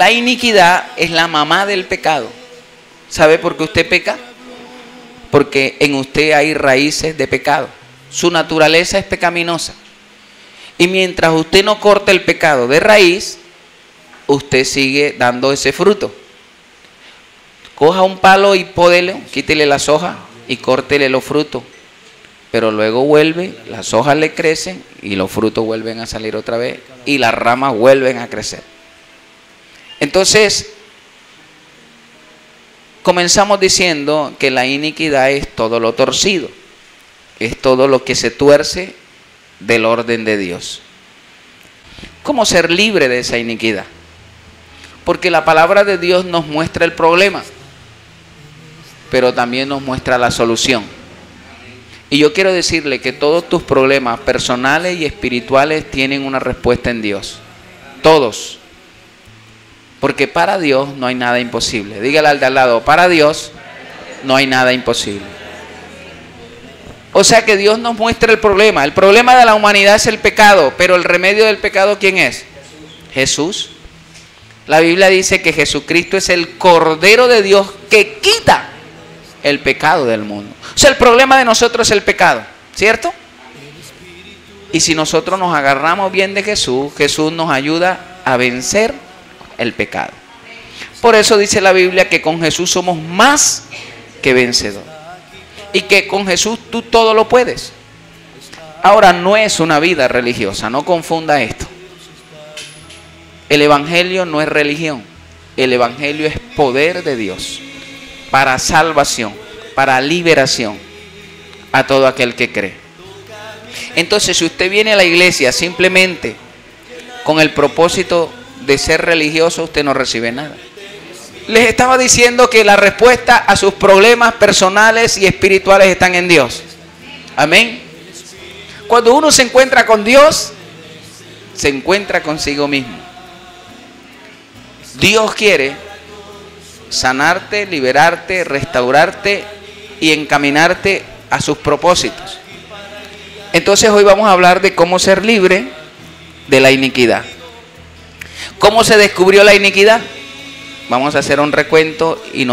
la iniquidad es la mamá del pecado. ¿Sabe por qué usted peca? Porque en usted hay raíces de pecado. Su naturaleza es pecaminosa. Y mientras usted no corte el pecado de raíz, usted sigue dando ese fruto. Coja un palo y pódelo, quítele las hojas y córtele los frutos. Pero luego vuelve, las hojas le crecen y los frutos vuelven a salir otra vez y las ramas vuelven a crecer. Entonces, comenzamos diciendo que la iniquidad es todo lo torcido, es todo lo que se tuerce del orden de Dios. ¿Cómo ser libre de esa iniquidad? Porque la palabra de Dios nos muestra el problema, pero también nos muestra la solución. Y yo quiero decirle que todos tus problemas personales y espirituales tienen una respuesta en Dios. Todos. Porque para Dios no hay nada imposible. Dígale al de al lado, para Dios no hay nada imposible. O sea que Dios nos muestra el problema. El problema de la humanidad es el pecado, pero el remedio del pecado, ¿quién es? Jesús. La Biblia dice que Jesucristo es el Cordero de Dios que quita el pecado del mundo. O sea, el problema de nosotros es el pecado, ¿cierto? Y si nosotros nos agarramos bien de Jesús, Jesús nos ayuda a vencer el pecado. Por eso dice la Biblia que con Jesús somos más que vencedores. Y que con Jesús tú todo lo puedes. Ahora, no es una vida religiosa, no confunda esto. El Evangelio no es religión. El Evangelio es poder de Dios para salvación, para liberación a todo aquel que cree. Entonces, si usted viene a la iglesia simplemente con el propósito de ser religioso, usted no recibe nada. Les estaba diciendo que la respuesta a sus problemas personales y espirituales están en Dios. Amén. Cuando uno se encuentra con Dios, se encuentra consigo mismo. Dios quiere sanarte, liberarte, restaurarte y encaminarte a sus propósitos. Entonces hoy vamos a hablar de cómo ser libre de la iniquidad. ¿Cómo se descubrió la iniquidad? Vamos a hacer un recuento y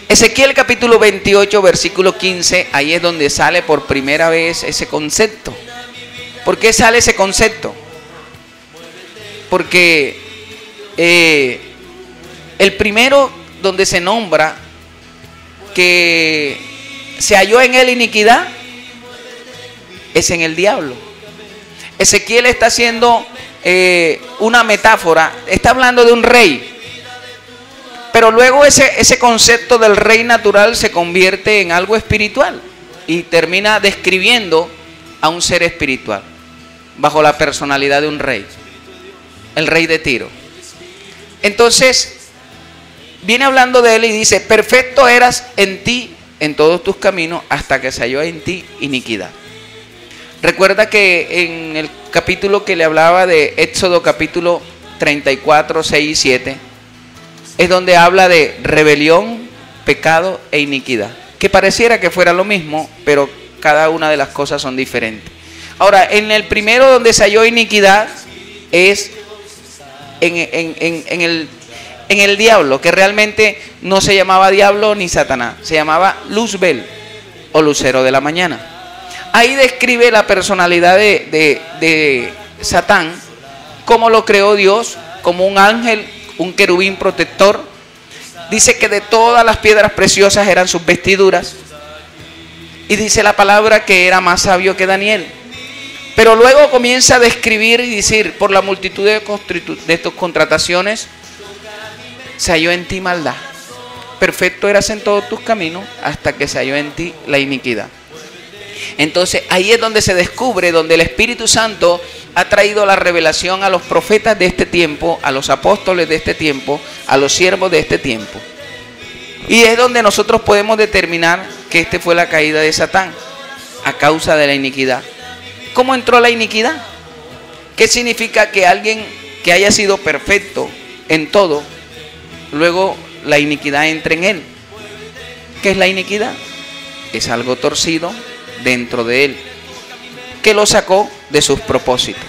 Ezequiel capítulo 28 versículo 15, ahí es donde sale por primera vez ese concepto. ¿Por qué sale ese concepto? Porque el primero donde se nombra que se halló en él iniquidad es en el diablo. Ezequiel está haciendo una metáfora, está hablando de un rey. Pero luego ese concepto del rey natural se convierte en algo espiritual y termina describiendo a un ser espiritual bajo la personalidad de un rey, el rey de Tiro. Entonces viene hablando de él y dice: perfecto eras en ti en todos tus caminos hasta que se halló en ti iniquidad. Recuerda que en el capítulo que le hablaba de Éxodo capítulo 34, 6 y 7 es donde habla de rebelión, pecado e iniquidad, que pareciera que fuera lo mismo, pero cada una de las cosas son diferentes. Ahora, en el primero donde se halló iniquidad es en el diablo, que realmente no se llamaba diablo ni Satanás, se llamaba Luzbel o lucero de la mañana. Ahí describe la personalidad de Satán, cómo lo creó Dios, como un ángel, un querubín protector. Dice que de todas las piedras preciosas eran sus vestiduras. Y dice la palabra que era más sabio que Daniel. Pero luego comienza a describir y decir: por la multitud de tus contrataciones se halló en ti maldad. Perfecto eras en todos tus caminos hasta que se halló en ti la iniquidad. Entonces ahí es donde se descubre, donde el Espíritu Santo ha traído la revelación a los profetas de este tiempo, a los apóstoles de este tiempo, a los siervos de este tiempo. Y es donde nosotros podemos determinar que esta fue la caída de Satán a causa de la iniquidad. ¿Cómo entró la iniquidad? ¿Qué significa que alguien que haya sido perfecto en todo, luego la iniquidad entre en él? ¿Qué es la iniquidad? Es algo torcido dentro de él, que lo sacó de sus propósitos.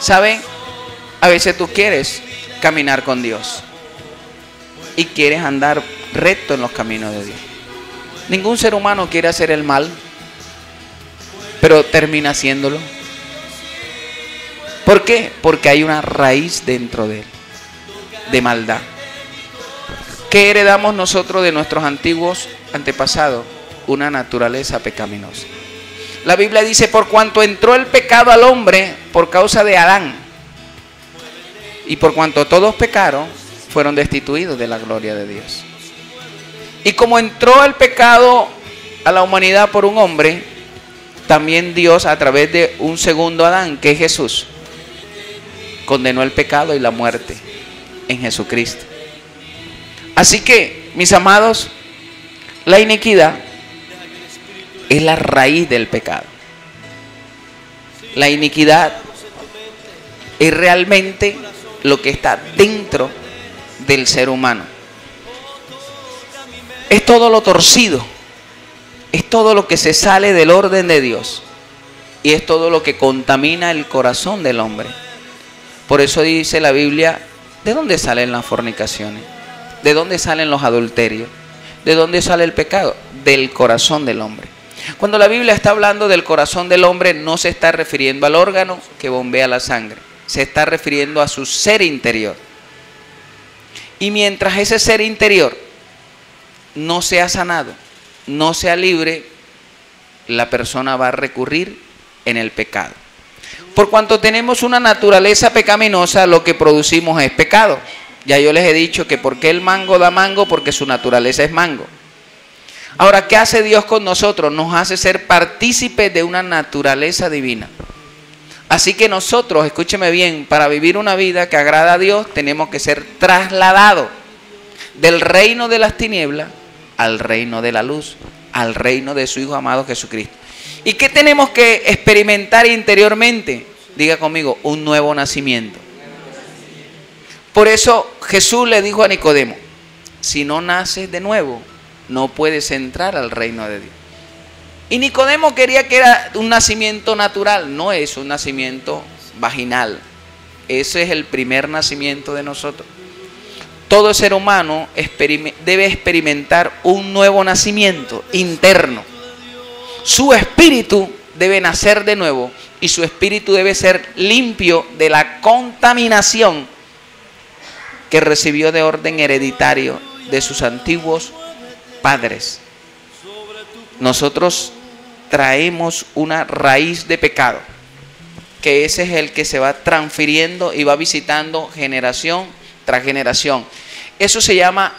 ¿Saben? A veces tú quieres caminar con Dios y quieres andar recto en los caminos de Dios. Ningún ser humano quiere hacer el mal, pero termina haciéndolo. ¿Por qué? Porque hay una raíz dentro de él, de maldad. ¿Qué heredamos nosotros de nuestros antiguos antepasados? Una naturaleza pecaminosa. La Biblia dice, por cuanto entró el pecado al hombre por causa de Adán, y por cuanto todos pecaron, fueron destituidos de la gloria de Dios. Y como entró el pecado a la humanidad por un hombre, también Dios, a través de un segundo Adán, que es Jesús, condenó el pecado y la muerte en Jesucristo. Así que, mis amados, la iniquidad es la raíz del pecado. La iniquidad es realmente lo que está dentro del ser humano. Es todo lo torcido, es todo lo que se sale del orden de Dios y es todo lo que contamina el corazón del hombre. Por eso dice la Biblia, ¿de dónde salen las fornicaciones? ¿De dónde salen los adulterios? ¿De dónde sale el pecado? Del corazón del hombre. Cuando la Biblia está hablando del corazón del hombre, no se está refiriendo al órgano que bombea la sangre, se está refiriendo a su ser interior. Y mientras ese ser interior no sea sanado, no sea libre, la persona va a recurrir en el pecado. Por cuanto tenemos una naturaleza pecaminosa, lo que producimos es pecado. Ya yo les he dicho que ¿por qué el mango da mango? Porque su naturaleza es mango. Ahora, ¿qué hace Dios con nosotros? Nos hace ser partícipes de una naturaleza divina. Así que nosotros, escúcheme bien, para vivir una vida que agrada a Dios, tenemos que ser trasladados del reino de las tinieblas al reino de la luz, al reino de su Hijo amado Jesucristo. ¿Y qué tenemos que experimentar interiormente? Diga conmigo, un nuevo nacimiento. Por eso Jesús le dijo a Nicodemo, si no naces de nuevo, no puedes entrar al reino de Dios. Y Nicodemo quería que era un nacimiento natural, no es un nacimiento vaginal. Ese es el primer nacimiento de nosotros. Todo ser humano debe experimentar un nuevo nacimiento interno. Su espíritu debe nacer de nuevo y su espíritu debe ser limpio de la contaminación que recibió de orden hereditario de sus antiguos padres. Nosotros traemos una raíz de pecado, que ese es el que se va transfiriendo y va visitando generación tras generación. Eso se llama,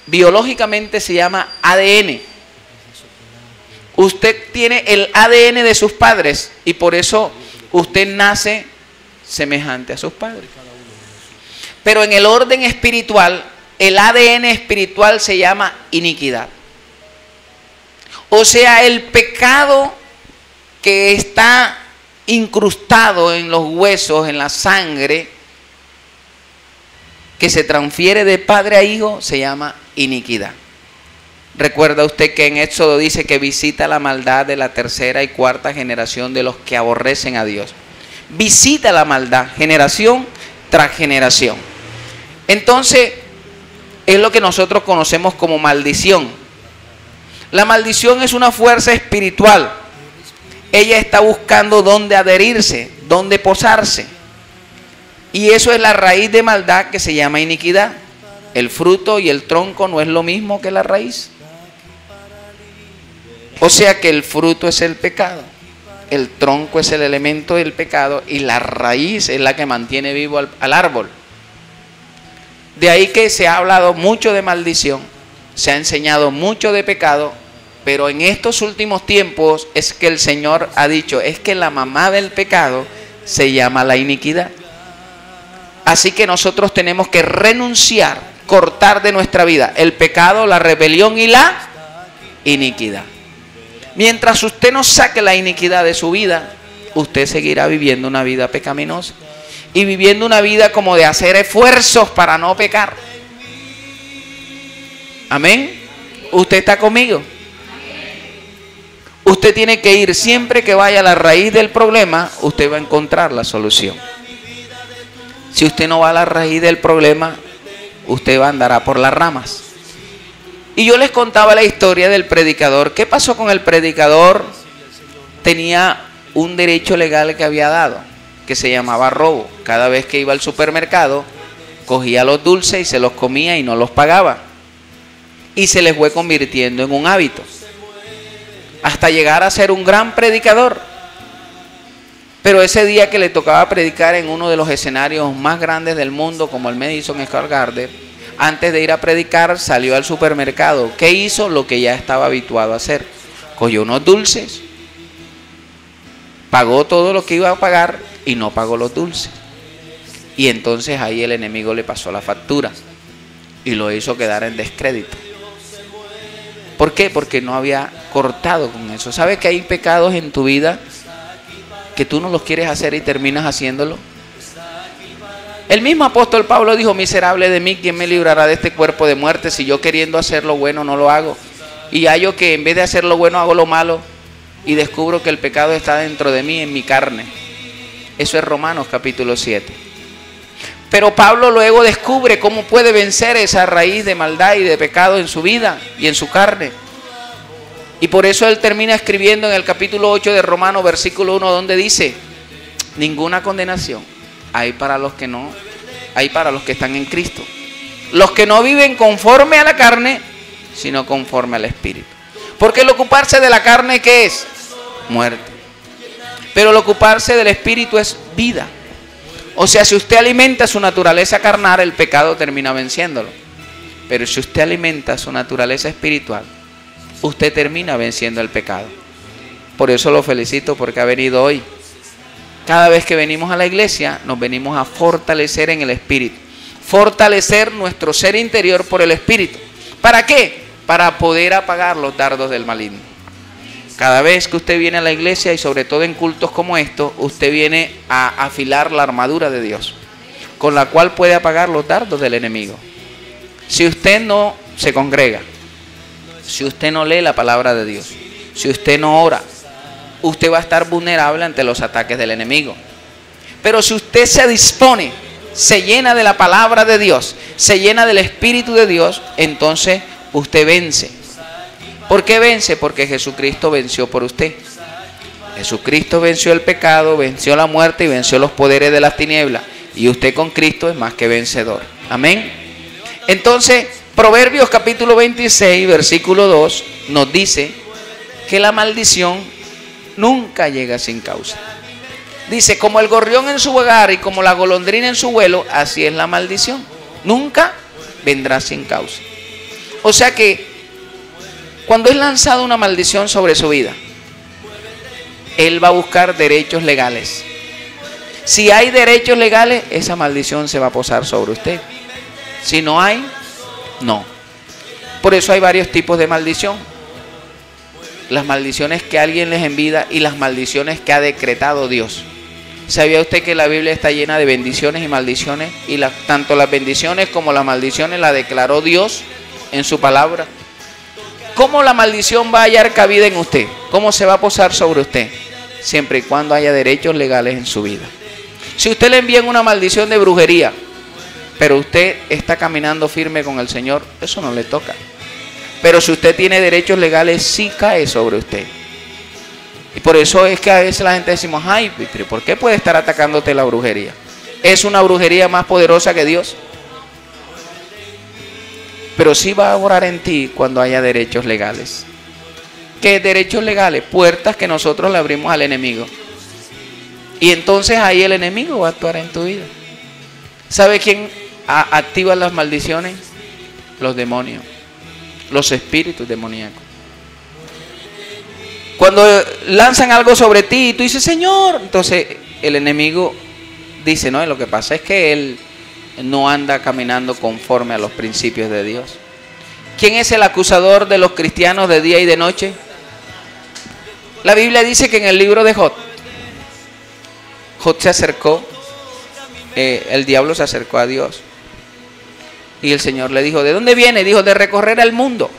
biológicamente se llama ADN. Usted tiene el ADN de sus padres y por eso usted nace semejante a sus padres. Pero en el orden espiritual, el ADN espiritual se llama iniquidad. O sea, el pecado que está incrustado en los huesos, en la sangre, que se transfiere de padre a hijo, se llama iniquidad. Recuerda usted que en Éxodo dice que visita la maldad de la tercera y cuarta generación de los que aborrecen a Dios. Visita la maldad, generación tras generación. Entonces, es lo que nosotros conocemos como maldición. La maldición es una fuerza espiritual. Ella está buscando dónde adherirse, dónde posarse. Y eso es la raíz de maldad que se llama iniquidad. El fruto y el tronco no es lo mismo que la raíz. O sea que el fruto es el pecado, el tronco es el elemento del pecado y la raíz es la que mantiene vivo al árbol. De ahí que se ha hablado mucho de maldición, se ha enseñado mucho de pecado, pero en estos últimos tiempos es que el Señor ha dicho, es que la mamá del pecado se llama la iniquidad. Así que nosotros tenemos que renunciar, cortar de nuestra vida el pecado, la rebelión y la iniquidad. Mientras usted no saque la iniquidad de su vida, usted seguirá viviendo una vida pecaminosa y viviendo una vida como de hacer esfuerzos para no pecar. Amén. ¿Usted está conmigo? Usted tiene que ir, siempre que vaya a la raíz del problema, usted va a encontrar la solución. Si usted no va a la raíz del problema, usted andará por las ramas. Y yo les contaba la historia del predicador. ¿Qué pasó con el predicador? Tenía un derecho legal que había dado, que se llamaba robo. Cada vez que iba al supermercado, cogía los dulces y se los comía y no los pagaba. Y se les fue convirtiendo en un hábito, hasta llegar a ser un gran predicador. Pero ese día que le tocaba predicar en uno de los escenarios más grandes del mundo, como el Madison Square Garden, antes de ir a predicar, salió al supermercado. ¿Qué hizo? Lo que ya estaba habituado a hacer. Cogió unos dulces, pagó todo lo que iba a pagar y no pagó los dulces. Y entonces ahí el enemigo le pasó la factura y lo hizo quedar en descrédito. ¿Por qué? Porque no había cortado con eso. ¿Sabes que hay pecados en tu vida que tú no los quieres hacer y terminas haciéndolo? El mismo apóstol Pablo dijo: miserable de mí, ¿quién me librará de este cuerpo de muerte? Si yo queriendo hacer lo bueno no lo hago. Y hallo que en vez de hacer lo bueno hago lo malo, y descubro que el pecado está dentro de mí, en mi carne. Eso es Romanos capítulo 7. Pero Pablo luego descubre cómo puede vencer esa raíz de maldad y de pecado en su vida y en su carne. Y por eso él termina escribiendo en el capítulo 8 de Romanos, versículo 1, donde dice: ninguna condenación hay para los que no, hay para los que están en Cristo. Los que no viven conforme a la carne, sino conforme al Espíritu. Porque el ocuparse de la carne, ¿qué es? Muerte. Pero el ocuparse del Espíritu es vida. O sea, si usted alimenta su naturaleza carnal, el pecado termina venciéndolo. Pero si usted alimenta su naturaleza espiritual, usted termina venciendo el pecado. Por eso lo felicito, porque ha venido hoy. Cada vez que venimos a la iglesia, nos venimos a fortalecer en el Espíritu. Fortalecer nuestro ser interior por el Espíritu. ¿Para qué? Para poder apagar los dardos del maligno. Cada vez que usted viene a la iglesia, y sobre todo en cultos como estos, usted viene a afilar la armadura de Dios, con la cual puede apagar los dardos del enemigo. Si usted no se congrega, si usted no lee la palabra de Dios, si usted no ora, usted va a estar vulnerable ante los ataques del enemigo. Pero si usted se dispone, se llena de la palabra de Dios, se llena del Espíritu de Dios, entonces usted vence. ¿Por qué vence? Porque Jesucristo venció por usted. Jesucristo venció el pecado, venció la muerte y venció los poderes de las tinieblas. Y usted con Cristo es más que vencedor. Amén. Entonces, Proverbios capítulo 26, versículo 2, nos dice que la maldición nunca llega sin causa. Dice: como el gorrión en su hogar y como la golondrina en su vuelo, así es la maldición. Nunca vendrá sin causa. O sea que cuando es lanzada una maldición sobre su vida, él va a buscar derechos legales. Si hay derechos legales, esa maldición se va a posar sobre usted. Si no hay, no. Por eso hay varios tipos de maldición. Las maldiciones que alguien les envía y las maldiciones que ha decretado Dios. ¿Sabía usted que la Biblia está llena de bendiciones y maldiciones? Y tanto las bendiciones como las maldiciones las declaró Dios en su palabra. ¿Cómo la maldición va a hallar cabida en usted? ¿Cómo se va a posar sobre usted? Siempre y cuando haya derechos legales en su vida. Si usted le envían una maldición de brujería, pero usted está caminando firme con el Señor, eso no le toca. Pero si usted tiene derechos legales, sí cae sobre usted. Y por eso es que a veces la gente decimos: ay, pero ¿por qué puede estar atacándote la brujería? ¿Es una brujería más poderosa que Dios? Pero sí va a orar en ti cuando haya derechos legales. ¿Qué derechos legales? Puertas que nosotros le abrimos al enemigo. Y entonces ahí el enemigo va a actuar en tu vida. ¿Sabe quién activa las maldiciones? Los demonios, los espíritus demoníacos. Cuando lanzan algo sobre ti y tú dices: Señor, entonces el enemigo dice: no, lo que pasa es que él no anda caminando conforme a los principios de Dios. ¿Quién es el acusador de los cristianos de día y de noche? La Biblia dice que en el libro de Job se acercó, el diablo se acercó a Dios. Y el Señor le dijo: ¿de dónde viene? Dijo: de recorrer el mundo.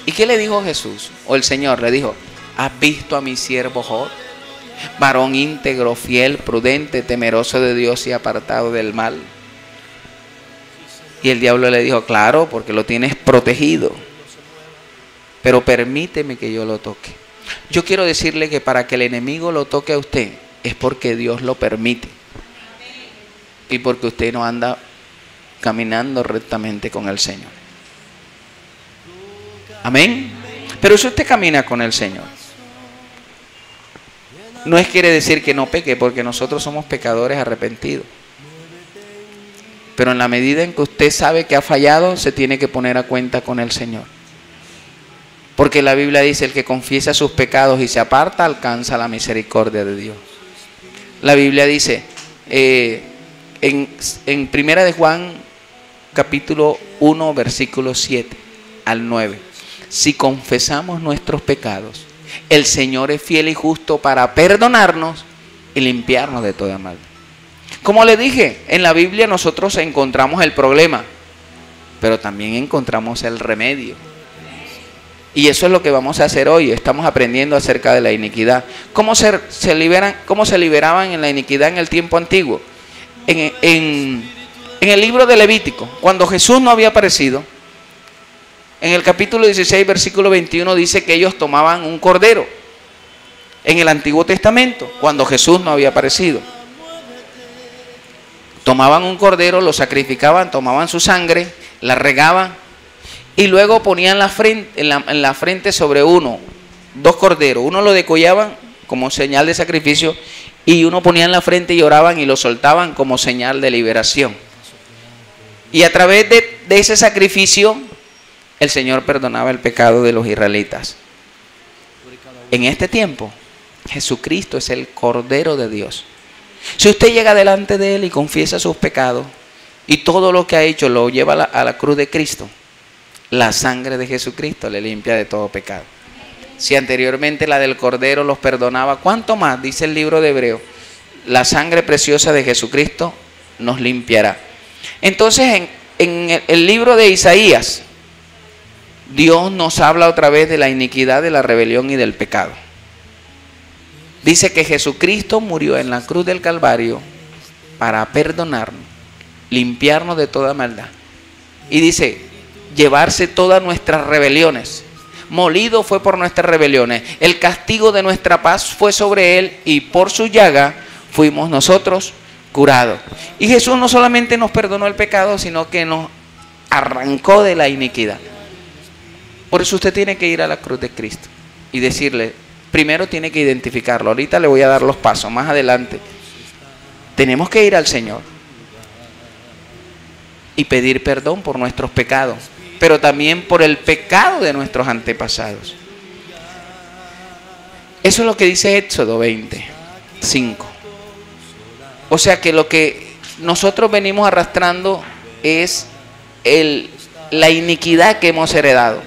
¿Y qué le dijo Jesús? O el Señor le dijo: ¿has visto a mi siervo Job? varón íntegro, fiel, prudente, temeroso de Dios y apartado del mal. Y el diablo le dijo, claro, porque lo tienes protegido, pero permíteme que yo lo toque. Yo quiero decirle que para que el enemigo lo toque a usted es porque Dios lo permite y porque usted no anda caminando rectamente con el Señor. Amén. Pero si usted camina con el Señor, no quiere decir que no peque, porque nosotros somos pecadores arrepentidos. Pero en la medida en que usted sabe que ha fallado, se tiene que poner a cuenta con el Señor. Porque la Biblia dice, el que confiesa sus pecados y se aparta, alcanza la misericordia de Dios. La Biblia dice, en Primera de Juan, capítulo 1, versículos 7 al 9. Si confesamos nuestros pecados, el Señor es fiel y justo para perdonarnos y limpiarnos de toda maldad. Como le dije, en la Biblia nosotros encontramos el problema, pero también encontramos el remedio. Y eso es lo que vamos a hacer hoy. Estamos aprendiendo acerca de la iniquidad. ¿Cómo se liberaban en la iniquidad en el tiempo antiguo? En el libro de Levítico, cuando Jesús no había aparecido, en el capítulo 16, versículo 21, dice que ellos tomaban un cordero. En el Antiguo Testamento, cuando Jesús no había aparecido, tomaban un cordero, lo sacrificaban, tomaban su sangre, la regaban y luego ponían en la frente sobre dos corderos. Uno lo decollaban como señal de sacrificio y uno ponía en la frente y oraban y lo soltaban como señal de liberación. Y a través de ese sacrificio, el Señor perdonaba el pecado de los israelitas. En este tiempo, Jesucristo es el Cordero de Dios. Si usted llega delante de Él y confiesa sus pecados y todo lo que ha hecho lo lleva a la cruz de Cristo, la sangre de Jesucristo le limpia de todo pecado. Si anteriormente la del Cordero los perdonaba, ¿cuánto más? Dice el libro de Hebreos, la sangre preciosa de Jesucristo nos limpiará. Entonces en el libro de Isaías, Dios nos habla otra vez de la iniquidad, de la rebelión y del pecado. Dice que Jesucristo murió en la cruz del Calvario para perdonarnos, limpiarnos de toda maldad. Y dice, llevarse todas nuestras rebeliones. Molido fue por nuestras rebeliones. El castigo de nuestra paz fue sobre Él y por su llaga fuimos nosotros curados. Y Jesús no solamente nos perdonó el pecado, sino que nos arrancó de la iniquidad. Por eso usted tiene que ir a la cruz de Cristo y decirle, primero tiene que identificarlo. Ahorita le voy a dar los pasos, más adelante. Tenemos que ir al Señor y pedir perdón por nuestros pecados, pero también por el pecado de nuestros antepasados. Eso es lo que dice Éxodo 20:5. O sea que lo que nosotros venimos arrastrando es la iniquidad que hemos heredado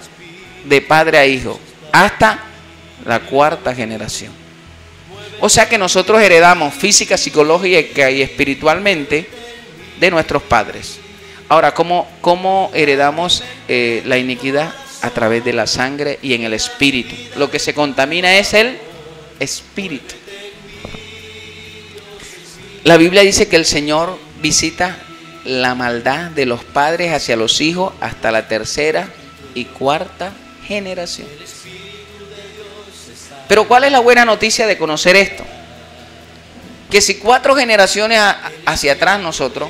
de padre a hijo hasta la cuarta generación. O sea que nosotros heredamos física, psicológica y espiritualmente de nuestros padres. Ahora, ¿cómo heredamos la iniquidad? A través de la sangre y en el espíritu. Lo que se contamina es el espíritu. La Biblia dice que el Señor visita la maldad de los padres hacia los hijos hasta la tercera y cuarta generación. Pero ¿cuál es la buena noticia de conocer esto? Que si 4 generaciones hacia atrás nosotros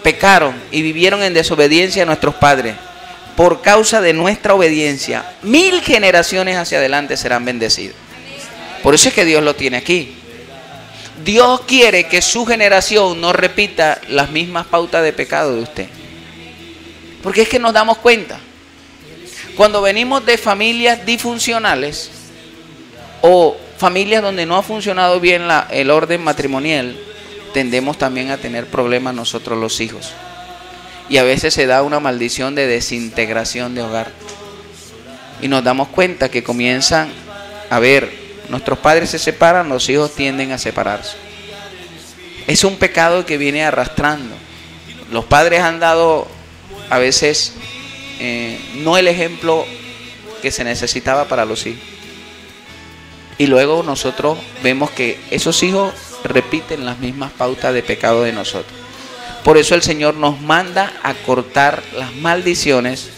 pecaron y vivieron en desobediencia a nuestros padres, por causa de nuestra obediencia, 1000 generaciones hacia adelante serán bendecidos. Por eso es que Dios lo tiene aquí. Dios quiere que su generación no repita las mismas pautas de pecado de usted. Porque es que nos damos cuenta. Cuando venimos de familias disfuncionales o familias donde no ha funcionado bien el orden matrimonial, tendemos también a tener problemas nosotros los hijos. Y a veces se da una maldición de desintegración de hogar. Y nos damos cuenta que comienzan a ver, nuestros padres se separan, los hijos tienden a separarse. Es un pecado que viene arrastrando. Los padres han dado a veces no el ejemplo que se necesitaba para los hijos. Y luego nosotros vemos que esos hijos repiten las mismas pautas de pecado de nosotros. Por eso el Señor nos manda a cortar las maldiciones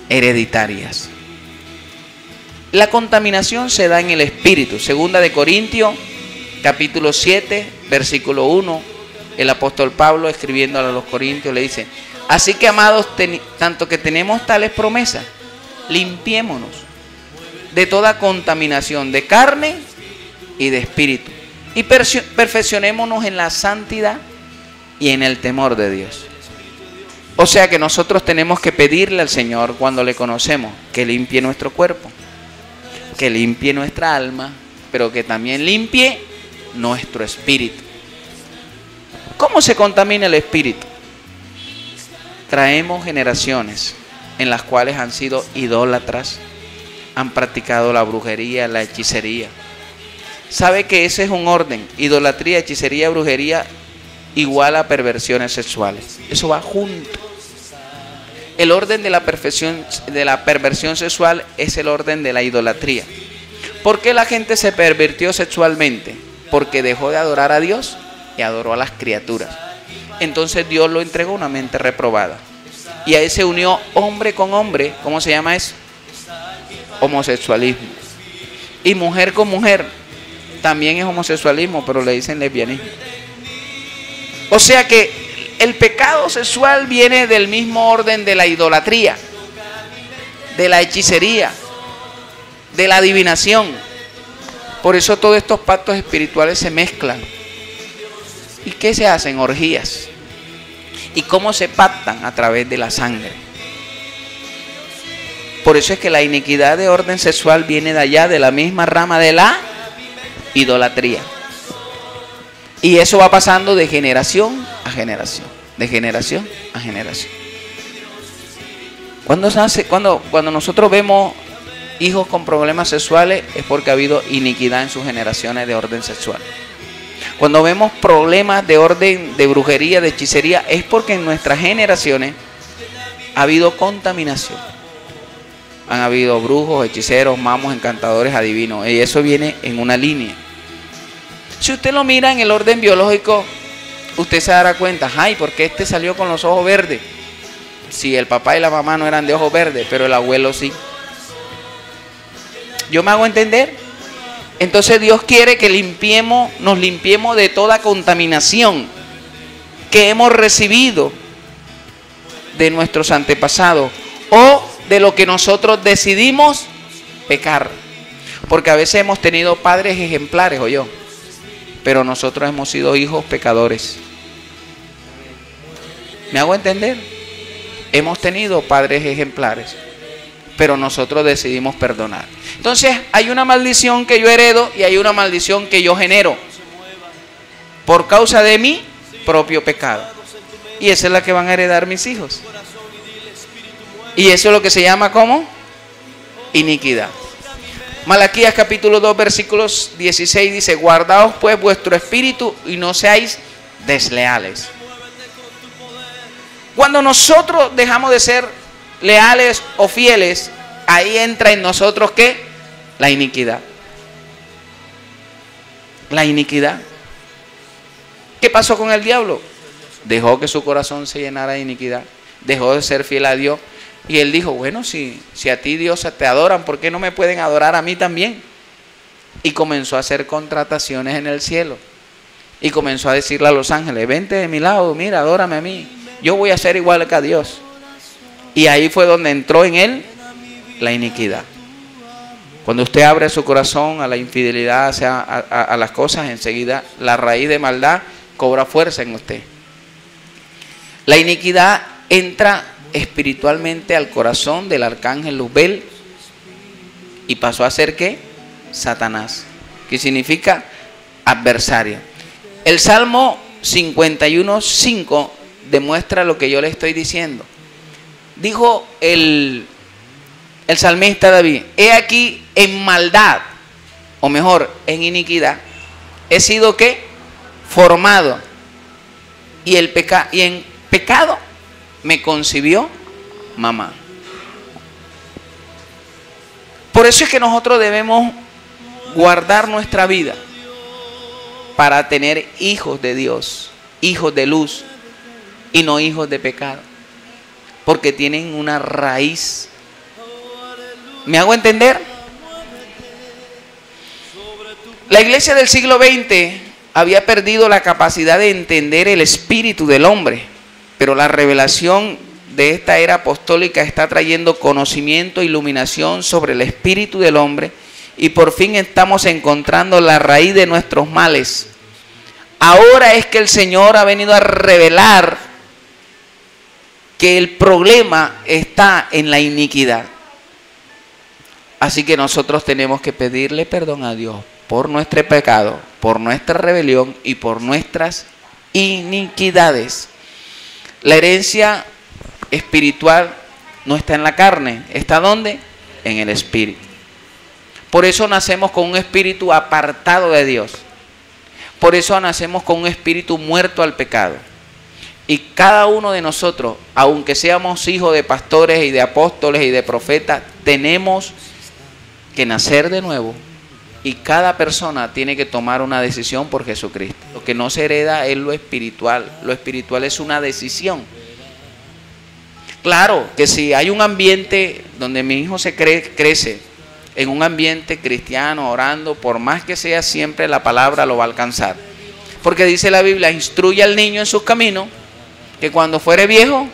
hereditarias. La contaminación se da en el espíritu. Segunda de Corintios, capítulo 7, versículo 1. El apóstol Pablo, escribiendo a los corintios, le dice: así que, amados, tanto que tenemos tales promesas, limpiémonos de toda contaminación de carne y de espíritu, y perfeccionémonos en la santidad y en el temor de Dios. O sea que nosotros tenemos que pedirle al Señor, cuando le conocemos, que limpie nuestro cuerpo, que limpie nuestra alma, pero que también limpie nuestro espíritu. ¿Cómo se contamina el espíritu? Traemos generaciones en las cuales han sido idólatras, han practicado la brujería, la hechicería. ¿Sabe que ese es un orden? Idolatría, hechicería, brujería igual a perversiones sexuales. Eso va junto. El orden de la perversión sexual es el orden de la idolatría. ¿Por qué la gente se pervirtió sexualmente? Porque dejó de adorar a Dios y adoró a las criaturas. Entonces Dios lo entregó a una mente reprobada. Y ahí se unió hombre con hombre. ¿Cómo se llama eso? Homosexualismo. Y mujer con mujer también es homosexualismo, pero le dicen lesbianismo. O sea que el pecado sexual viene del mismo orden de la idolatría, de la hechicería, de la adivinación. Por eso todos estos pactos espirituales se mezclan. ¿Y qué se hacen? Orgías. ¿Y cómo se pactan? A través de la sangre. Por eso es que la iniquidad de orden sexual viene de allá, de la misma rama de la idolatría. Y eso va pasando de generación a generación, de generación a generación. Cuando nosotros vemos hijos con problemas sexuales, es porque ha habido iniquidad en sus generaciones de orden sexual. Cuando vemos problemas de orden de brujería, de hechicería, es porque en nuestras generaciones ha habido contaminación. Han habido brujos, hechiceros, mamos, encantadores, adivinos. Y eso viene en una línea. Si usted lo mira en el orden biológico, usted se dará cuenta: ay, ¿por qué este salió con los ojos verdes? Si el papá y la mamá no eran de ojos verdes, pero el abuelo sí. ¿Yo me hago entender? Entonces Dios quiere que nos limpiemos de toda contaminación que hemos recibido de nuestros antepasados o de lo que nosotros decidimos pecar. Porque a veces hemos tenido padres ejemplares, o yo, pero nosotros hemos sido hijos pecadores. ¿Me hago entender? Hemos tenido padres ejemplares, pero nosotros decidimos perdonar. Entonces hay una maldición que yo heredo y hay una maldición que yo genero por causa de mi propio pecado. Y esa es la que van a heredar mis hijos. Y eso es lo que se llama como iniquidad. Malaquías capítulo 2 versículos 16 dice: guardaos pues vuestro espíritu y no seáis desleales. Cuando nosotros dejamos de ser leales o fieles, ahí entra en nosotros ¿qué? La iniquidad. La iniquidad. ¿Qué pasó con el diablo? Dejó que su corazón se llenara de iniquidad. Dejó de ser fiel a Dios. Y él dijo: bueno, si a ti, Dios, te adoran, ¿por qué no me pueden adorar a mí también? Y comenzó a hacer contrataciones en el cielo. Y comenzó a decirle a los ángeles: vente de mi lado, mira, adórame a mí. Yo voy a ser igual que a Dios. Y ahí fue donde entró en él la iniquidad. Cuando usted abre su corazón a la infidelidad, a las cosas, enseguida la raíz de maldad cobra fuerza en usted. La iniquidad entra espiritualmente al corazón del arcángel Luzbel y pasó a ser ¿qué? Satanás, que significa adversario. El Salmo 51:5 demuestra lo que yo le estoy diciendo. Dijo el salmista David: he aquí en maldad, o mejor, en iniquidad, he sido ¿qué? Formado, y en pecado me concibió mamá. Por eso es que nosotros debemos guardar nuestra vida para tener hijos de Dios, hijos de luz y no hijos de pecado, porque tienen una raíz. ¿Me hago entender? La iglesia del siglo XX había perdido la capacidad de entender el espíritu del hombre, pero la revelación de esta era apostólica está trayendo conocimiento e iluminación sobre el espíritu del hombre, y por fin estamos encontrando la raíz de nuestros males. Ahora es que el Señor ha venido a revelar que el problema está en la iniquidad. Así que nosotros tenemos que pedirle perdón a Dios por nuestro pecado, por nuestra rebelión y por nuestras iniquidades. La herencia espiritual no está en la carne. ¿Está dónde? En el espíritu. Por eso nacemos con un espíritu apartado de Dios. Por eso nacemos con un espíritu muerto al pecado. Y cada uno de nosotros, aunque seamos hijos de pastores y de apóstoles y de profetas, tenemos que nacer de nuevo. Y cada persona tiene que tomar una decisión por Jesucristo. Lo que no se hereda es lo espiritual. Lo espiritual es una decisión. Claro que si hay un ambiente donde mi hijo crece en un ambiente cristiano, orando, por más que sea, siempre la palabra lo va a alcanzar. Porque dice la Biblia, instruye al niño en sus caminos, que cuando fuere viejo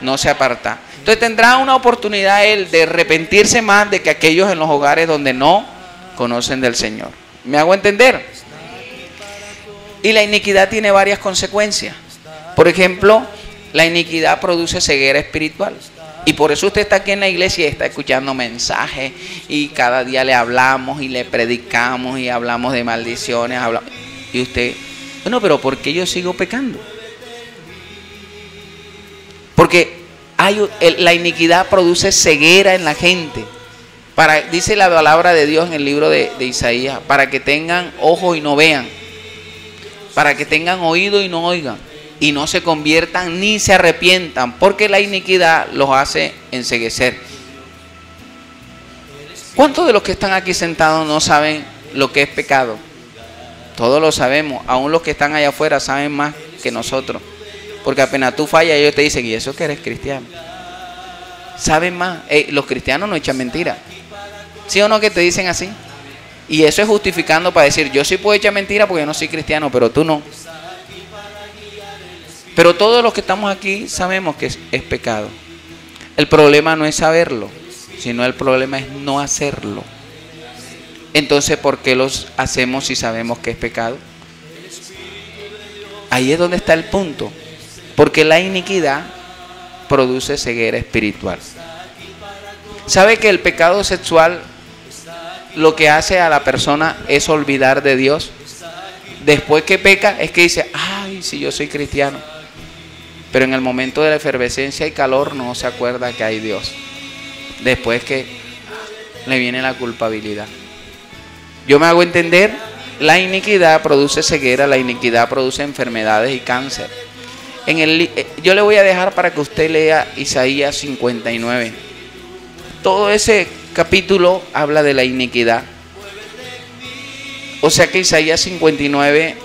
no se aparta. Entonces tendrá una oportunidad él de arrepentirse más de que aquellos en los hogares donde no conocen del Señor. ¿Me hago entender? Y la iniquidad tiene varias consecuencias. Por ejemplo, la iniquidad produce ceguera espiritual. Y por eso usted está aquí en la iglesia y está escuchando mensajes y cada día le hablamos y le predicamos y hablamos de maldiciones. Y usted, bueno, pero ¿por qué yo sigo pecando? Porque la iniquidad produce ceguera en la gente. Dice la palabra de Dios en el libro de Isaías, para que tengan ojos y no vean, para que tengan oído y no oigan, y no se conviertan ni se arrepientan, porque la iniquidad los hace enceguecer. ¿Cuántos de los que están aquí sentados no saben lo que es pecado? Todos lo sabemos, aún los que están allá afuera saben más que nosotros, porque apenas tú fallas ellos te dicen, ¿y eso que eres cristiano? Saben más. Los cristianos no echan mentiras. ¿Sí o no que te dicen así? Y eso es justificando para decir, yo sí puedo echar mentiras porque yo no soy cristiano, pero tú no. Pero todos los que estamos aquí sabemos que es pecado. El problema no es saberlo, sino el problema es no hacerlo. Entonces, ¿por qué los hacemos si sabemos que es pecado? Ahí es donde está el punto. Porque la iniquidad produce ceguera espiritual. ¿Sabe que el pecado sexual lo que hace a la persona es olvidar de Dios? Después que peca es que dice, ay, si yo soy cristiano. Pero en el momento de la efervescencia y calor no se acuerda que hay Dios. Después que le viene la culpabilidad. Yo me hago entender, la iniquidad produce ceguera, la iniquidad produce enfermedades y cáncer. Yo le voy a dejar para que usted lea Isaías 59. Todo ese capítulo habla de la iniquidad. O sea que Isaías 59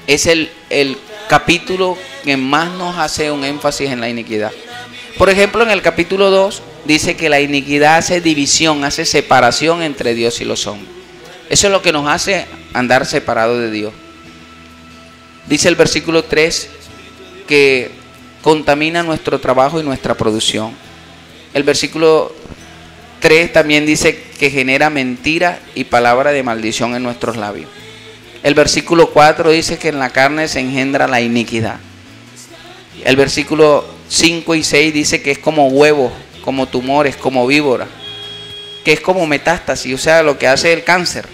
es el capítulo que más nos hace un énfasis en la iniquidad. Por ejemplo, en el capítulo 2 dice que la iniquidad hace división, hace separación entre Dios y los hombres. Eso es lo que nos hace andar separados de Dios. Dice el versículo 3 que contamina nuestro trabajo y nuestra producción. El versículo 3 también dice que genera mentira y palabra de maldición en nuestros labios. El versículo 4 dice que en la carne se engendra la iniquidad. El versículo 5 y 6 dice que es como huevos, como tumores, como víbora, que es como metástasis, o sea, lo que hace el cáncer,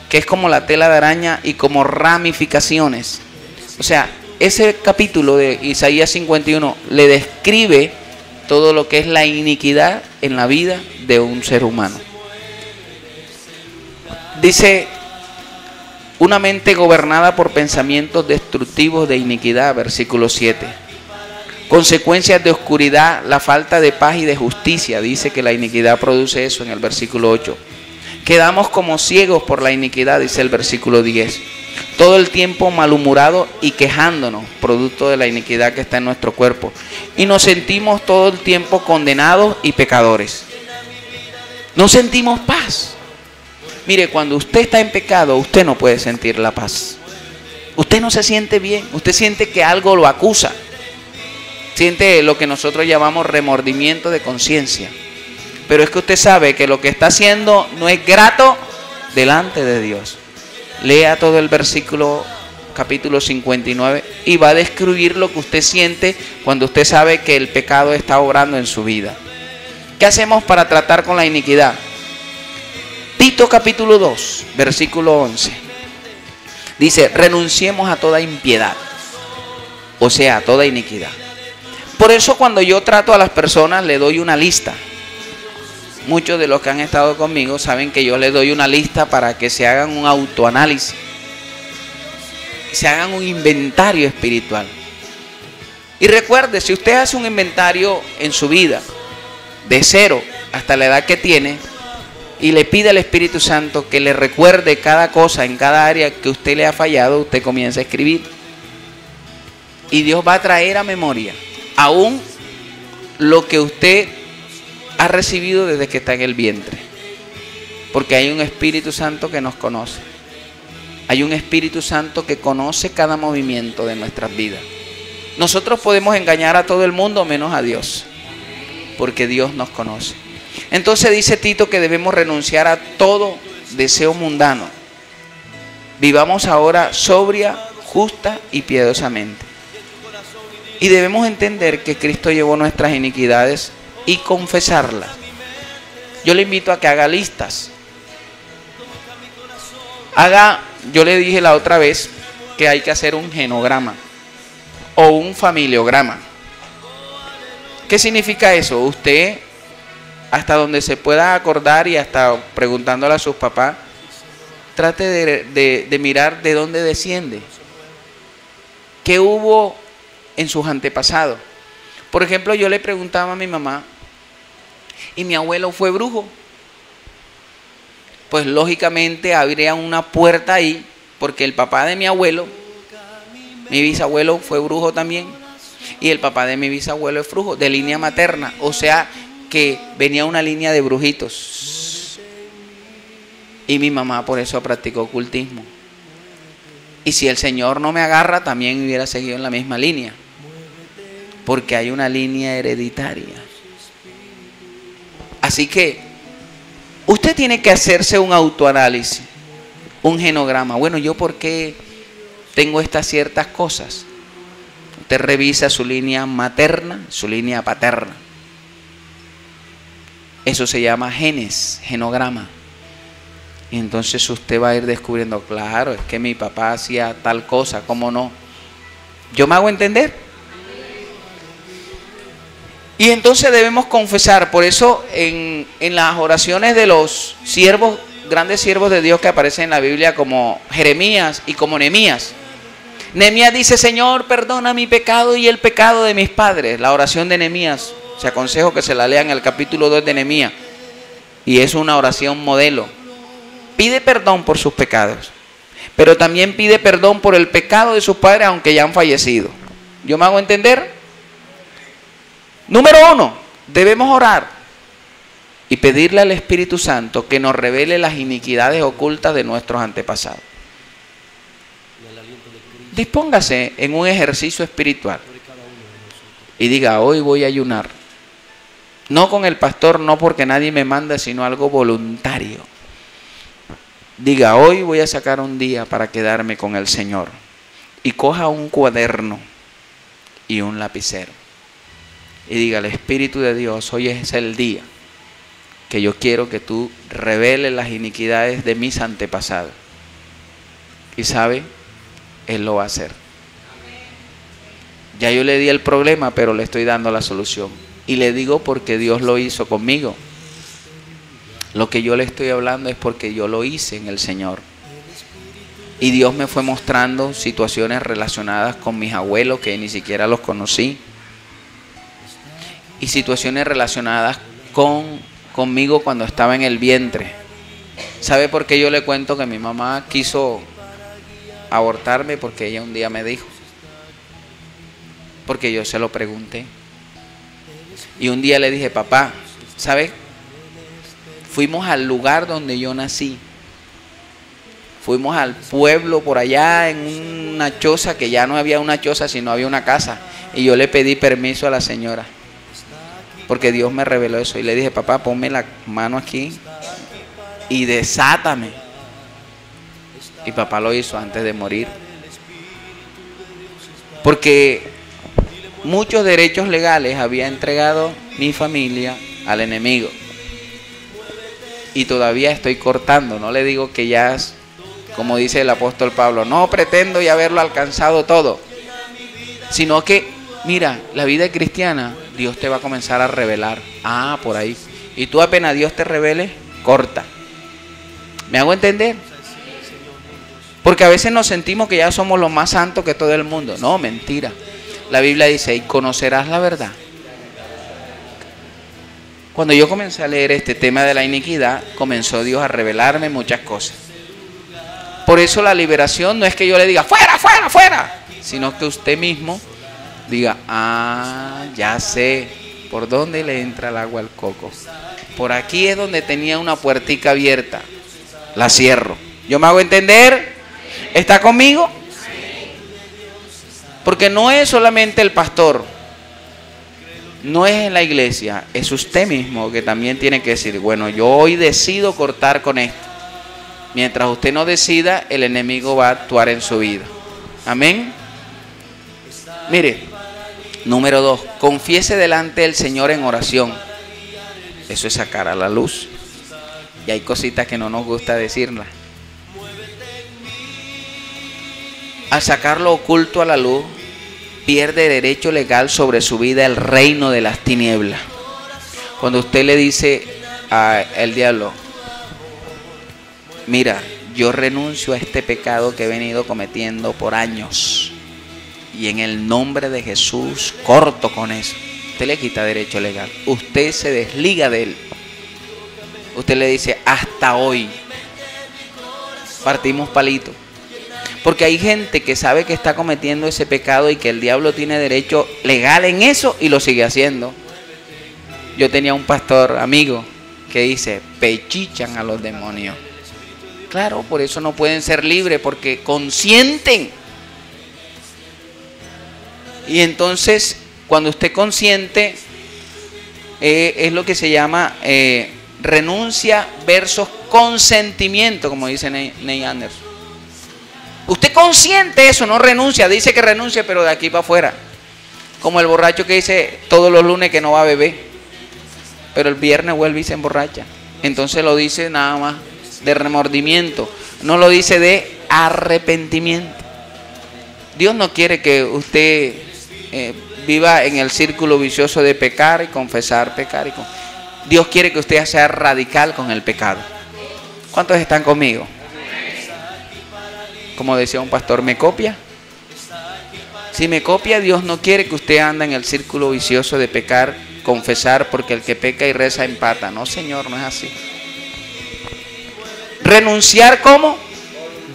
que es como la tela de araña y como ramificaciones. O sea, ese capítulo de Isaías 51 le describe todo lo que es la iniquidad en la vida de un ser humano. Dice, una mente gobernada por pensamientos destructivos de iniquidad, versículo 7. Consecuencias de oscuridad, la falta de paz y de justicia. Dice que la iniquidad produce eso en el versículo 8. Quedamos como ciegos por la iniquidad, dice el versículo 10. Todo el tiempo malhumorados y quejándonos, producto de la iniquidad que está en nuestro cuerpo. Y nos sentimos todo el tiempo condenados y pecadores. No sentimos paz. Mire, cuando usted está en pecado, usted no puede sentir la paz. Usted no se siente bien, usted siente que algo lo acusa. Siente lo que nosotros llamamos remordimiento de conciencia. Pero es que usted sabe que lo que está haciendo no es grato delante de Dios. Lea todo el versículo capítulo 59 y va a describir lo que usted siente cuando usted sabe que el pecado está obrando en su vida. ¿Qué hacemos para tratar con la iniquidad? Tito capítulo 2, versículo 11. Dice, renunciemos a toda impiedad, o sea, a toda iniquidad. Por eso cuando yo trato a las personas le doy una lista. Muchos de los que han estado conmigo saben que yo les doy una lista para que se hagan un autoanálisis, se hagan un inventario espiritual. Y recuerde, si usted hace un inventario en su vida, de 0 hasta la edad que tiene, y le pide al Espíritu Santo que le recuerde cada cosa en cada área que usted le ha fallado, usted comienza a escribir. Y Dios va a traer a memoria aún lo que usted ha recibido desde que está en el vientre. Porque hay un Espíritu Santo que nos conoce. Hay un Espíritu Santo que conoce cada movimiento de nuestras vidas. Nosotros podemos engañar a todo el mundo menos a Dios, porque Dios nos conoce. Entonces dice Tito que debemos renunciar a todo deseo mundano. Vivamos ahora sobria, justa y piadosamente. Y debemos entender que Cristo llevó nuestras iniquidades y confesarlas. Yo le invito a que haga listas. Yo le dije la otra vez que hay que hacer un genograma o un familiograma. ¿Qué significa eso? Usted, hasta donde se pueda acordar y hasta preguntándole a sus papás, trate de mirar de dónde desciende. ¿Qué hubo en sus antepasados? Por ejemplo, yo le preguntaba a mi mamá, ¿y mi abuelo fue brujo? Pues lógicamente habría una puerta ahí, porque el papá de mi abuelo, mi bisabuelo, fue brujo también. Y el papá de mi bisabuelo es brujo, de línea materna. O sea que venía una línea de brujitos. Y mi mamá por eso practicó ocultismo. Y si el Señor no me agarra, también hubiera seguido en la misma línea. Porque hay una línea hereditaria. Así que usted tiene que hacerse un autoanálisis, un genograma. Bueno, ¿yo por qué tengo estas ciertas cosas? Usted revisa su línea materna, su línea paterna. Eso se llama genes, genograma. Y entonces usted va a ir descubriendo, claro, es que mi papá hacía tal cosa, ¿cómo no? ¿Yo me hago entender? Y entonces debemos confesar. Por eso en las oraciones de los siervos, grandes siervos de Dios que aparecen en la Biblia, como Jeremías y como Nehemías. Nehemías dice, Señor, perdona mi pecado y el pecado de mis padres. La oración de Nehemías, se aconsejo que se la lean en el capítulo 2 de Nehemías. Y es una oración modelo. Pide perdón por sus pecados, pero también pide perdón por el pecado de sus padres, aunque ya han fallecido. ¿Yo me hago entender? Número 1, debemos orar y pedirle al Espíritu Santo que nos revele las iniquidades ocultas de nuestros antepasados. Dispóngase en un ejercicio espiritual y diga, hoy voy a ayunar. No con el pastor, no porque nadie me manda, sino algo voluntario. Diga, hoy voy a sacar un día para quedarme con el Señor. Y coja un cuaderno y un lapicero. Y diga, el Espíritu de Dios, hoy es el día que yo quiero que tú reveles las iniquidades de mis antepasados. Y sabe, Él lo va a hacer. Ya yo le di el problema, pero le estoy dando la solución. Y le digo porque Dios lo hizo conmigo. Lo que yo le estoy hablando es porque yo lo hice en el Señor. Y Dios me fue mostrando situaciones relacionadas con mis abuelos que ni siquiera los conocí. y situaciones relacionadas conmigo cuando estaba en el vientre. ¿Sabe por qué yo le cuento que mi mamá quiso abortarme? Porque ella un día me dijo. Porque yo se lo pregunté. Y un día le dije, papá, ¿sabe? Fuimos al lugar donde yo nací. Fuimos al pueblo por allá en una choza, que ya no había una choza, sino había una casa. Y yo le pedí permiso a la señora, porque Dios me reveló eso. Y le dije, papá, ponme la mano aquí y desátame. Y papá lo hizo antes de morir. Porque muchos derechos legales había entregado mi familia al enemigo. Y todavía estoy cortando. No le digo que ya, como dice el apóstol Pablo, no pretendo ya haberlo alcanzado todo. Sino que, mira, la vida cristiana, Dios te va a comenzar a revelar. Ah, por ahí. Y tú apenas Dios te revele, corta. ¿Me hago entender? Porque a veces nos sentimos que ya somos los más santos que todo el mundo. No, mentira. La Biblia dice, y conocerás la verdad. Cuando yo comencé a leer este tema de la iniquidad, comenzó Dios a revelarme muchas cosas. Por eso la liberación no es que yo le diga, fuera, fuera, fuera, sino que usted mismo diga, ah, ya sé por dónde le entra el agua al coco. Por aquí es donde tenía una puertica abierta. La cierro. ¿Yo me hago entender? ¿Está conmigo? Porque no es solamente el pastor, no es en la iglesia, es usted mismo que también tiene que decir, bueno, yo hoy decido cortar con esto. Mientras usted no decida, el enemigo va a actuar en su vida. Amén. Mire, número 2, confiese delante del Señor en oración. Eso es sacar a la luz. Y hay cositas que no nos gusta decirlas. Al sacar lo oculto a la luz, pierde derecho legal sobre su vida el reino de las tinieblas. Cuando usted le dice al diablo, mira, yo renuncio a este pecado que he venido cometiendo por años, y en el nombre de Jesús corto con eso. Usted le quita derecho legal. Usted se desliga de él. Usted le dice, hasta hoy. Partimos palito. Porque hay gente que sabe que está cometiendo ese pecado y que el diablo tiene derecho legal en eso y lo sigue haciendo. Yo tenía un pastor amigo que dice, pechichan a los demonios. Claro, por eso no pueden ser libres, porque consienten. Y entonces, cuando usted consiente, es lo que se llama renuncia versus consentimiento, como dice Neil Anderson. Usted consiente eso, no renuncia, dice que renuncia, pero de aquí para afuera. Como el borracho que dice todos los lunes que no va a beber, pero el viernes vuelve y se emborracha. Entonces lo dice nada más de remordimiento, no lo dice de arrepentimiento. Dios no quiere que usted viva en el círculo vicioso de pecar y confesar, pecar y confesar. Dios quiere que usted sea radical con el pecado. ¿Cuántos están conmigo? Como decía un pastor, ¿me copia? Si me copia, Dios no quiere que usted ande en el círculo vicioso de pecar, confesar, porque el que peca y reza empata. No, Señor, no es así. Renunciar, ¿cómo?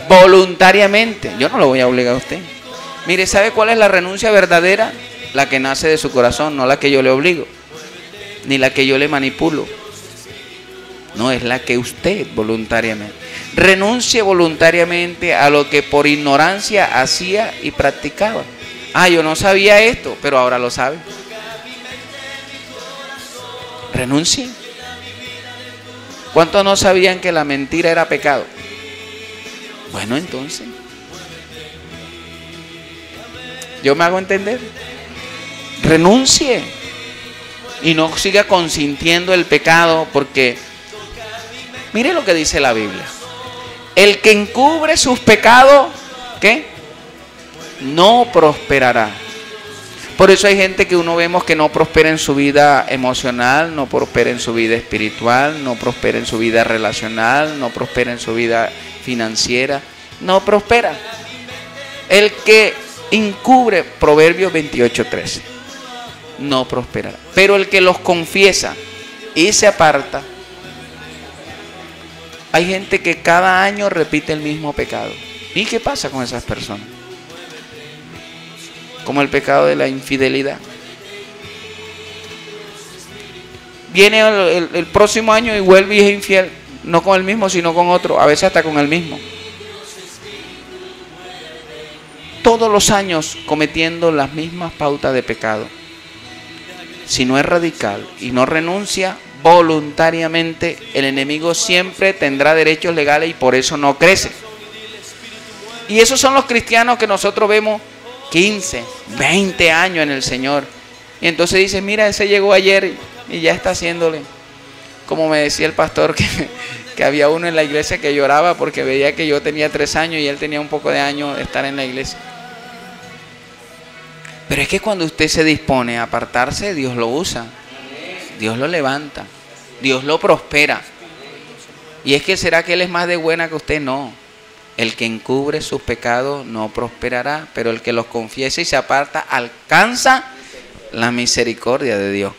Voluntariamente. Yo no lo voy a obligar a usted. Mire, ¿sabe cuál es la renuncia verdadera? La que nace de su corazón, no la que yo le obligo, ni la que yo le manipulo. No, es la que usted voluntariamente. Renuncie voluntariamente a lo que por ignorancia hacía y practicaba. Ah, yo no sabía esto, pero ahora lo sabe. Renuncie. ¿Cuántos no sabían que la mentira era pecado? Bueno, entonces, ¿yo me hago entender? Renuncie y no siga consintiendo el pecado, porque mire lo que dice la Biblia. El que encubre sus pecados, ¿qué? No prosperará. Por eso hay gente que uno vemos que no prospera en su vida emocional, no prospera en su vida espiritual, no prospera en su vida relacional, no prospera en su vida financiera, no prospera. El que encubre, Proverbios 28:13. no prosperará. Pero el que los confiesa y se aparta. Hay gente que cada año repite el mismo pecado. ¿Y qué pasa con esas personas? Como el pecado de la infidelidad. Viene el próximo año y vuelve y es infiel. No con el mismo, sino con otro. A veces hasta con el mismo. Todos los años cometiendo las mismas pautas de pecado. Si no es radical y no renuncia voluntariamente, el enemigo siempre tendrá derechos legales y por eso no crece. Y esos son los cristianos que nosotros vemos 15, 20 años en el Señor. Y entonces dice, mira, ese llegó ayer y ya está haciéndole. Como me decía el pastor que había uno en la iglesia que lloraba porque veía que yo tenía 3 años y él tenía un poco de años de estar en la iglesia. Pero es que cuando usted se dispone a apartarse, Dios lo usa. Dios lo levanta. Dios lo prospera. Y es que ¿será que Él es más de buena que usted? No. El que encubre sus pecados no prosperará, pero el que los confiesa y se aparta alcanza la misericordia de Dios.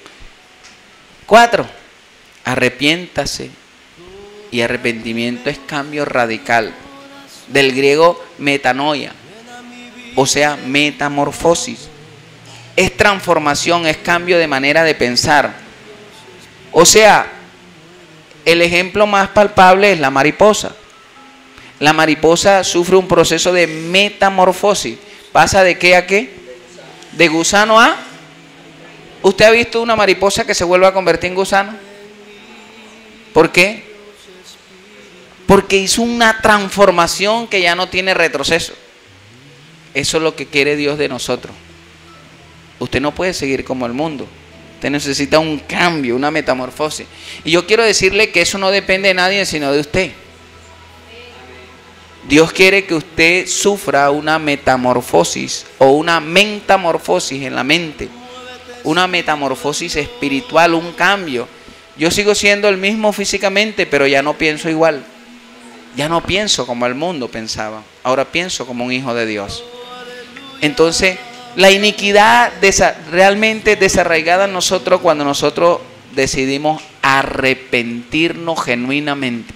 4. Arrepiéntase. Y arrepentimiento es cambio radical. Del griego metanoia, o sea, metamorfosis. Es transformación, es cambio de manera de pensar. O sea, el ejemplo más palpable es la mariposa. La mariposa sufre un proceso de metamorfosis. ¿Pasa de qué a qué? De gusano a... ¿Usted ha visto una mariposa que se vuelve a convertir en gusano? ¿Por qué? Porque hizo una transformación que ya no tiene retroceso. Eso es lo que quiere Dios de nosotros. Usted no puede seguir como el mundo. Usted necesita un cambio, una metamorfosis. Y yo quiero decirle que eso no depende de nadie, sino de usted. Dios quiere que usted sufra una metamorfosis o una metamorfosis en la mente. Una metamorfosis espiritual, un cambio. Yo sigo siendo el mismo físicamente, pero ya no pienso igual. Ya no pienso como el mundo pensaba. Ahora pienso como un hijo de Dios. Entonces, la iniquidad realmente desarraigada en nosotros cuando nosotros decidimos arrepentirnos genuinamente.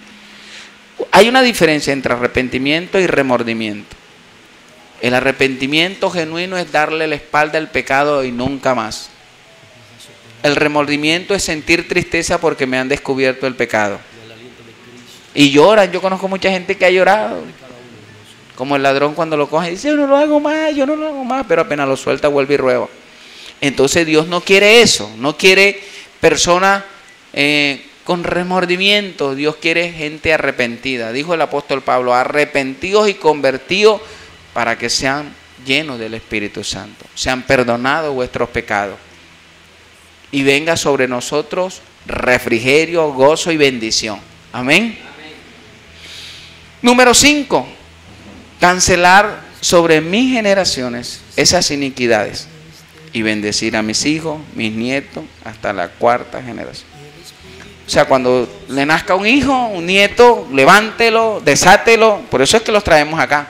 Hay una diferencia entre arrepentimiento y remordimiento. El arrepentimiento genuino es darle la espalda al pecado y nunca más. El remordimiento es sentir tristeza porque me han descubierto el pecado. Y lloran. Yo conozco mucha gente que ha llorado. Como el ladrón cuando lo coge y dice, yo no lo hago más, pero apenas lo suelta, vuelve y ruega. Entonces Dios no quiere eso, no quiere personas con remordimiento. Dios quiere gente arrepentida. Dijo el apóstol Pablo, arrepentidos y convertidos para que sean llenos del Espíritu Santo, sean perdonados vuestros pecados y venga sobre nosotros refrigerio, gozo y bendición. Amén. Número 5, cancelar sobre mis generaciones esas iniquidades y bendecir a mis hijos, mis nietos, hasta la 4ª generación. O sea, cuando le nazca un hijo, un nieto, levántelo, desátelo. Por eso es que los traemos acá.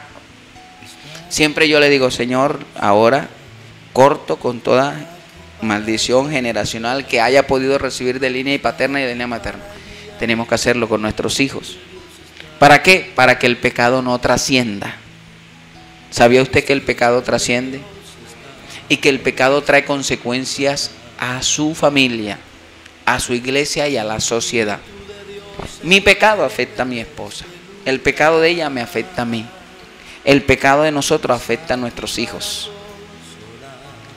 Siempre yo le digo, Señor, ahora corto con toda maldición generacional que haya podido recibir de línea paterna y de línea materna. Tenemos que hacerlo con nuestros hijos. ¿Para qué? Para que el pecado no trascienda. ¿Sabía usted que el pecado trasciende? Y que el pecado trae consecuencias a su familia, a su iglesia y a la sociedad. Mi pecado afecta a mi esposa. El pecado de ella me afecta a mí. El pecado de nosotros afecta a nuestros hijos.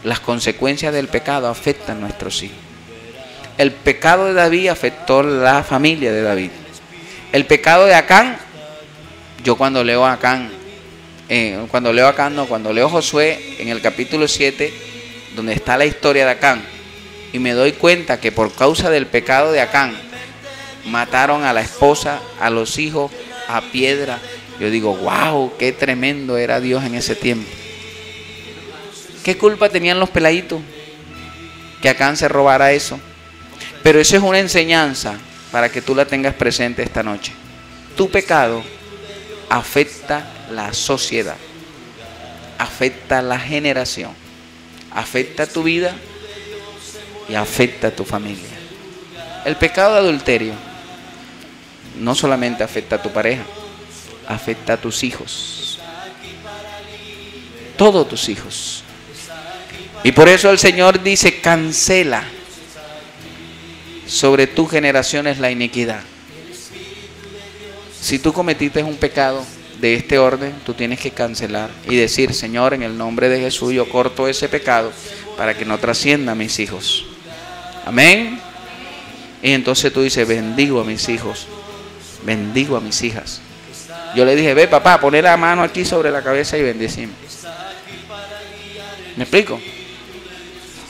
Las consecuencias del pecado afectan a nuestros hijos. El pecado de David afectó a la familia de David. El pecado de Acán, yo cuando leo Josué en el capítulo 7, donde está la historia de Acán, y me doy cuenta que por causa del pecado de Acán, mataron a la esposa, a los hijos, a piedra. Yo digo, wow, qué tremendo era Dios en ese tiempo. ¿Qué culpa tenían los peladitos que Acán se robara eso? Pero eso es una enseñanza para que tú la tengas presente esta noche. Tu pecado afecta la sociedad, afecta la generación, afecta tu vida y afecta a tu familia. El pecado de adulterio no solamente afecta a tu pareja, afecta a tus hijos, todos tus hijos. Y por eso el Señor dice: cancela sobre tus generaciones la iniquidad. Si tú cometiste un pecado de este orden, tú tienes que cancelar y decir: Señor, en el nombre de Jesús yo corto ese pecado para que no trascienda a mis hijos. Amén. Y entonces tú dices: bendigo a mis hijos, bendigo a mis hijas. Yo le dije: ve papá, poné la mano aquí sobre la cabeza y bendecime. ¿Me explico?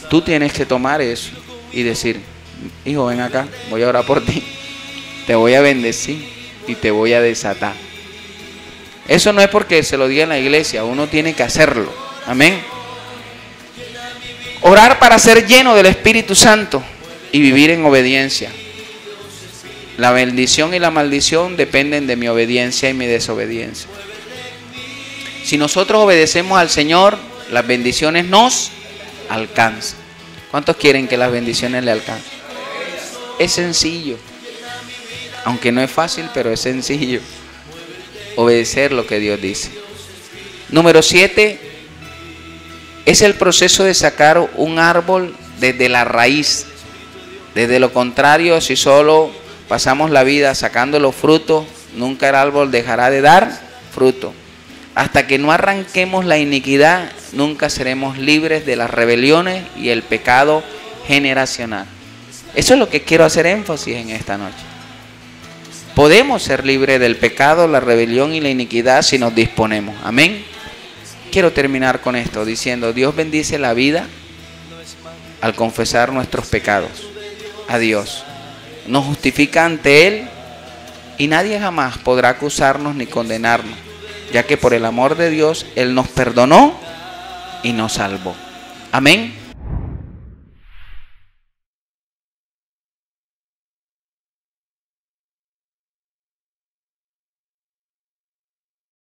Tú tienes que tomar eso y decir: hijo, ven acá, voy a orar por ti, te voy a bendecir y te voy a desatar. Eso no es porque se lo diga en la iglesia, uno tiene que hacerlo. Amén. Orar para ser lleno del Espíritu Santo y vivir en obediencia. La bendición y la maldición dependen de mi obediencia y mi desobediencia. Si nosotros obedecemos al Señor, las bendiciones nos alcanzan. ¿Cuántos quieren que las bendiciones le alcancen? Es sencillo, aunque no es fácil, pero es sencillo obedecer lo que Dios dice. Número 7 es el proceso de sacar un árbol desde la raíz. Desde lo contrario, si solo pasamos la vida sacando los frutos, nunca el árbol dejará de dar fruto. Hasta que no arranquemos la iniquidad, nunca seremos libres de las rebeliones y el pecado generacional. Eso es lo que quiero hacer énfasis en esta noche. Podemos ser libres del pecado, la rebelión y la iniquidad si nos disponemos. Amén. Quiero terminar con esto diciendo: Dios bendice la vida al confesar nuestros pecados a Dios. Nos justifica ante Él y nadie jamás podrá acusarnos ni condenarnos, ya que por el amor de Dios Él nos perdonó y nos salvó. Amén.